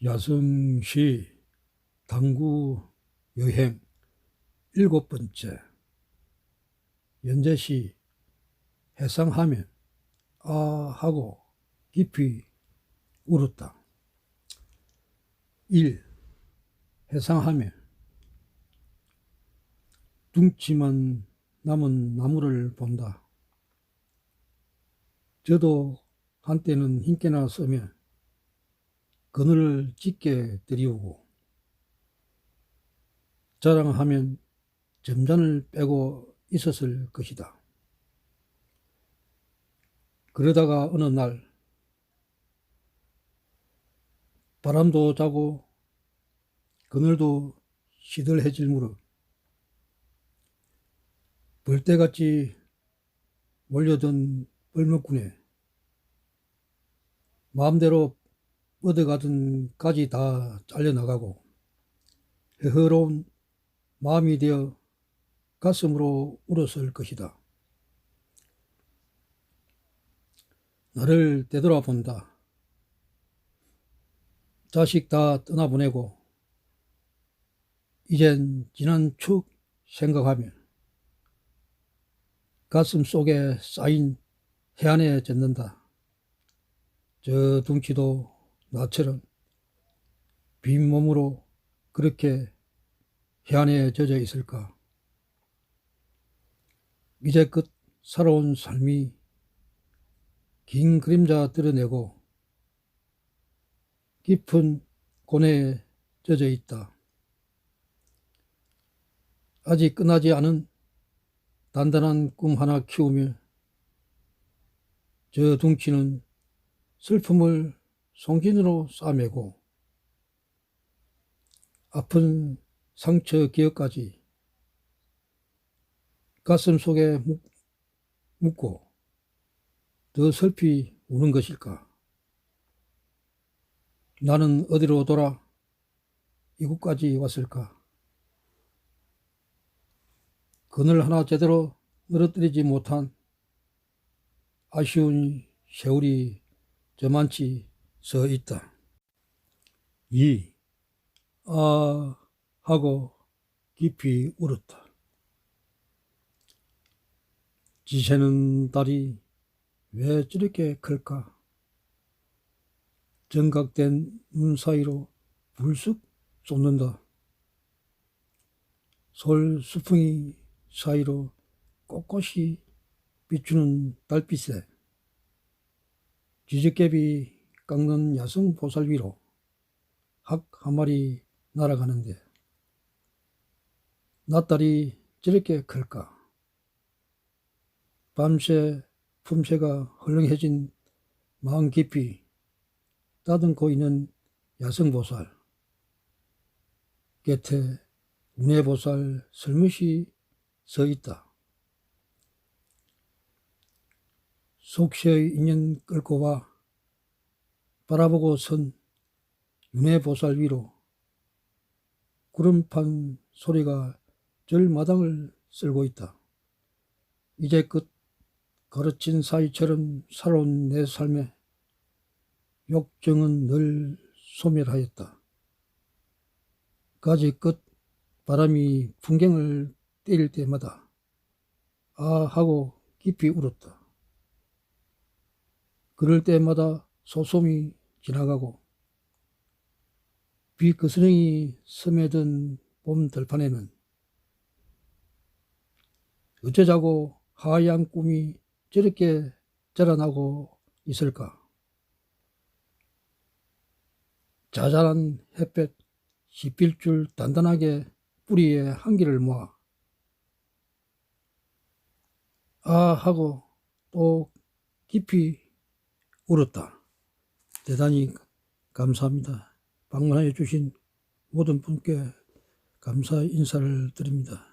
야성시 당구 여행 7번째. 연재시 해상하면 아 하고 깊이 울었다. 1. 해상하면 둥치만 남은 나무를 본다. 저도 한때는 힘께나 쓰며 그늘을 짙게 들이우고 자랑하면 점잔을 빼고 있었을 것이다. 그러다가 어느 날 바람도 자고 그늘도 시들해질 무렵 벌떼같이 몰려든 벌목꾼에 마음대로 뻗어가던 가지 다 잘려나가고 헤허로운 마음이 되어 가슴으로 울었을 것이다. 나를 되돌아본다. 자식 다 떠나보내고 이젠 지난 추억 생각하며 가슴 속에 쌓인 해안에 젖는다. 저 둥치도 나처럼 빈 몸으로 그렇게 해안에 젖어 있을까? 이제껏 살아온 삶이 긴 그림자 드러내고 깊은 고뇌에 젖어 있다. 아직 끝나지 않은 단단한 꿈 하나 키우며 저 둥치는 슬픔을 송진으로 싸매고 아픈 상처 기억까지 가슴 속에 묻고 더 슬피 우는 것일까? 나는 어디로 돌아 이곳까지 왔을까? 그늘 하나 제대로 늘어뜨리지 못한 아쉬운 세월이 저만치 서 있다. 2. 아 하고 깊이 울었다. 지새는 달이 왜 저렇게 클까? 정각된 눈 사이로 불쑥 쏟는다. 솔수풍이 사이로 꼿꼿이 비추는 달빛에 쥐적개비 깎는 야생 보살 위로 학 한 마리 날아가는데 낫달이 저렇게 클까? 밤새 품새가 헐렁해진 마음 깊이 따듬고 있는 야생보살 곁에 운해보살 슬며시 서 있다. 속세의 인연 끌고 와 바라보고 선 운해보살 위로 구름판 소리가 절마당을 쓸고 있다. 이제껏 가르친 사이처럼 살아온 내 삶에 욕정은 늘 소멸하였다. 가지 끝 바람이 풍경을 때릴 때마다 아 하고 깊이 울었다. 그럴 때마다 소솜이 지나가고 비그스렁이 스며든 봄 들판에는 어쩌자고 하얀 꿈이 저렇게 자라나고 있을까? 자잘한 햇볕 씹힐줄 단단하게 뿌리에 한기를 모아 아 하고 또 깊이 울었다. 대단히 감사합니다. 방문해 주신 모든 분께 감사 인사를 드립니다.